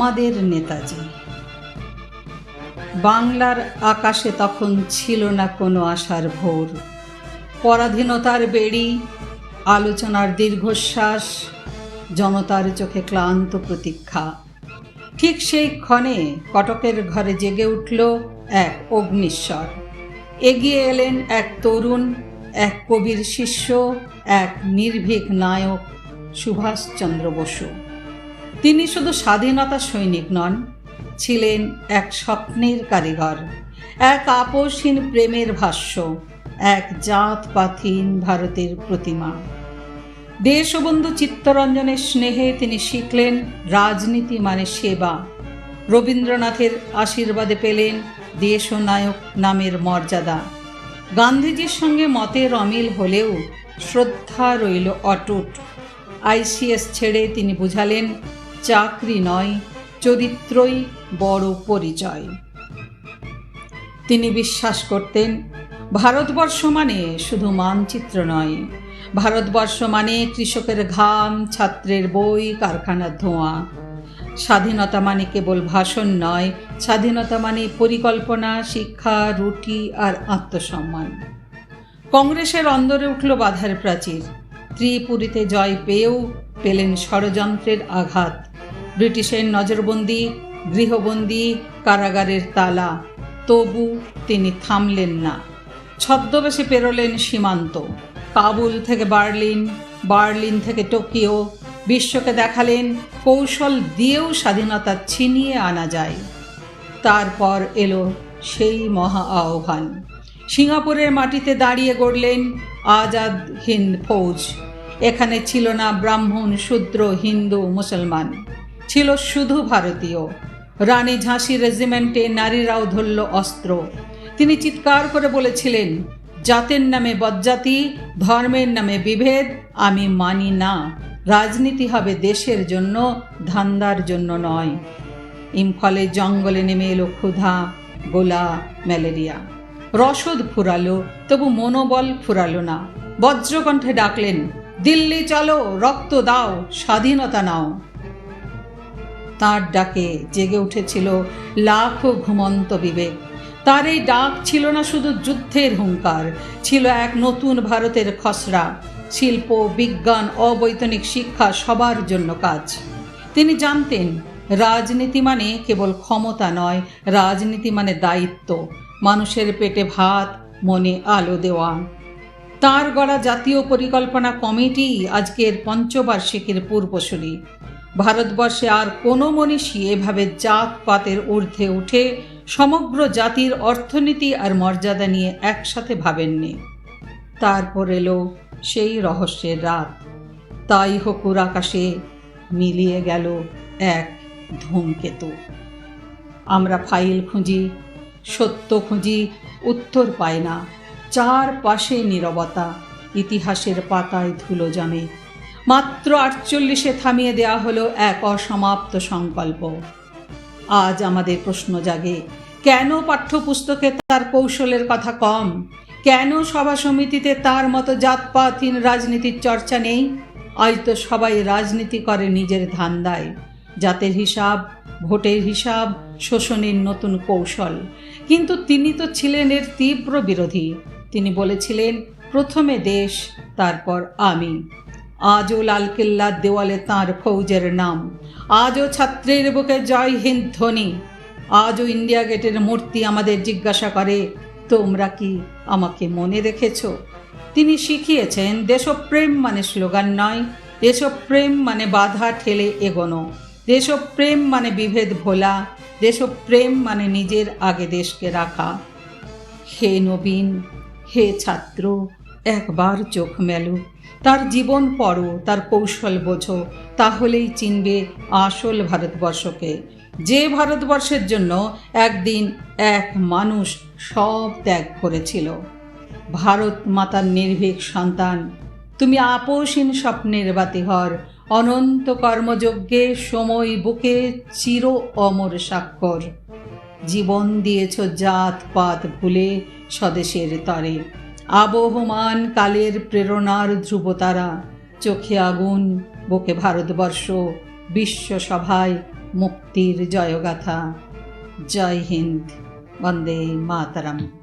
আমাদের নেতাজি। বাংলার আকাশে তখন ছিল না কোনো আশার ভোর। পরাধীনতার বেড়ি, আলোচনার দীর্ঘশ্বাস, জনতার চোখে ক্লান্ত প্রতীক্ষা। ঠিক সেই ক্ষণে কটকের ঘরে জেগে উঠল এক অগ্নিস্বর। এগিয়ে এলেন এক তরুণ, এক কবির শিষ্য, এক নির্ভীক নায়ক, সুভাষচন্দ্র বসু। তিনি শুধু স্বাধীনতা সৈনিক নন, ছিলেন এক স্বপ্নের কারিগর, এক আপোষহীন প্রেমের ভাষ্য, এক জাতপাতহীন ভারতের প্রতিমা। দেশবন্ধু চিত্তরঞ্জনের স্নেহে তিনি শিখলেন রাজনীতি মানে সেবা। রবীন্দ্রনাথের আশীর্বাদে পেলেন দেশনায়ক নামের মর্যাদা। গান্ধীজির সঙ্গে মতের অমিল হলেও শ্রদ্ধা রইল অটুট। আইসিএস ছেড়ে তিনি বুঝালেন চাকরি নয়, চরিত্রই বড় পরিচয়। তিনি বিশ্বাস করতেন ভারতবর্ষ মানে শুধু মানচিত্র নয়, ভারতবর্ষ মানে কৃষকের ঘাম, ছাত্রের বই, কারখানার ধোঁয়া। স্বাধীনতা মানে কেবল ভাষণ নয়, স্বাধীনতা মানে পরিকল্পনা, শিক্ষা, রুটি আর আত্মসম্মান। কংগ্রেসের অন্দরে উঠল বাধার প্রাচীর। ত্রিপুরীতে জয় পেয়েও পেলেন ষড়যন্ত্রের আঘাত। ব্রিটিশের নজরবন্দি, গৃহবন্দী, কারাগারের তালা। তবু তিনি থামলেন না। ছদ্মবেশে পেরোলেন সীমান্ত। কাবুল থেকে বার্লিন, বার্লিন থেকে টোকিও। বিশ্বকে দেখালেন কৌশল দিয়েও স্বাধীনতা ছিনিয়ে আনা যায়। তারপর এলো সেই মহা আহ্বান। সিঙ্গাপুরের মাটিতে দাঁড়িয়ে গড়লেন আজাদ হিন্দ ফৌজ। এখানে ছিল না ব্রাহ্মণ, শূদ্র, হিন্দু, মুসলমান, ছিল শুধু ভারতীয়। রানী ঝাঁসি রেজিমেন্টে নারীরাও ধরল অস্ত্র। তিনি চিৎকার করে বলেছিলেন, জাতের নামে বজ্জাতি, ধর্মের নামে বিভেদ আমি মানি না। রাজনীতি হবে দেশের জন্য, ধান্দার জন্য নয়। ইম্ফলে জঙ্গলে নেমে এলো ক্ষুধা, গোলা, ম্যালেরিয়া। রসদ ফুরালো, তবু মনোবল ফুরালো না। বজ্রকণ্ঠে ডাকলেন, দিল্লি চলো, রক্ত দাও, স্বাধীনতা নাও। তার ডাকে জেগে উঠেছিল লাখো ঘুমন্ত বিবেক। তার এই ডাক ছিল না শুধু যুদ্ধের হুঙ্কার, ছিল এক নতুন ভারতের খসড়া। শিল্প, বিজ্ঞান, অবৈতনিক শিক্ষা, সবার জন্য কাজ। তিনি জানতেন রাজনীতি মানে কেবল ক্ষমতা নয়, রাজনীতি মানে দায়িত্ব, মানুষের পেটে ভাত, মনে আলো দেওয়া। তার গড়া জাতীয় পরিকল্পনা কমিটি আজকের পঞ্চবার্ষিকীর পূর্বসূরি। ভারতবর্ষে আর কোনো মনীষী এভাবে জাতপাতের ঊর্ধ্বে উঠে সমগ্র জাতির অর্থনীতি আর মর্যাদা নিয়ে একসাথে ভাবেননি। তারপর এলো সেই রহস্যের রাত। তাই হকুর আকাশে মিলিয়ে গেল এক ধূমকেতু। আমরা ফাইল খুঁজি, সত্য খুঁজি, উত্তর পাই না। চারপাশে নীরবতা, ইতিহাসের পাতায় ধুলো জমে। মাত্র 48-এ থামিয়ে দেয়া হলো এক অসমাপ্ত সংকল্প। আজ আমাদের প্রশ্ন জাগে, কেন পাঠ্যপুস্তকে তার কৌশলের কথা কম? কেন সভা সমিতিতে তার মতো জাতপাতহীন রাজনীতির চর্চা নেই? আজ তো সবাই রাজনীতি করে নিজের ধান্দায়। জাতের হিসাব, ভোটের হিসাব, শোষণের নতুন কৌশল। কিন্তু তিনি তো ছিলেন এর তীব্র বিরোধী। তিনি বলেছিলেন, প্রথমে দেশ, তারপর আমি। আজও লালকেল্লার দেওয়ালে তাঁর ফৌজের নাম, আজও ছাত্রের বুকে জয় হিন্দ ধ্বনি, আজও ইন্ডিয়া গেটের মূর্তি আমাদের জিজ্ঞাসা করে, তোমরা কি আমাকে মনে রেখেছ? তিনি শিখিয়েছেন দেশপ্রেম মানে স্লোগান নয়, দেশপ্রেম মানে বাধা ঠেলে এগোনো, দেশপ্রেম মানে বিভেদ ভোলা, দেশপ্রেম মানে নিজের আগে দেশকে রাখা। হে নবীন, হে ছাত্র, একবার চোখ মেলো, তার জীবন পড়ো, তার কৌশল বোঝো, তাহলেই চিনবে আসল ভারতবর্ষকে। যে ভারতবর্ষের জন্য একদিন এক মানুষ সব ত্যাগ করেছিল। ভারত মাতার নির্ভীক সন্তান, তুমি আপোষহীন স্বপ্নের বাতিঘর, অনন্ত কর্মযজ্ঞে সময় বুকে চির অমর স্বাক্ষর। জীবন দিয়েছ জাত পাত ভুলে স্বদেশের তরে, আবহমান কালের প্রেরণার ধ্রুবতারা। চোখে আগুন, বুকে ভারতবর্ষ, বিশ্বসভায় মুক্তির জয়গাথা। জয় হিন্দ, বন্দে মাতরম।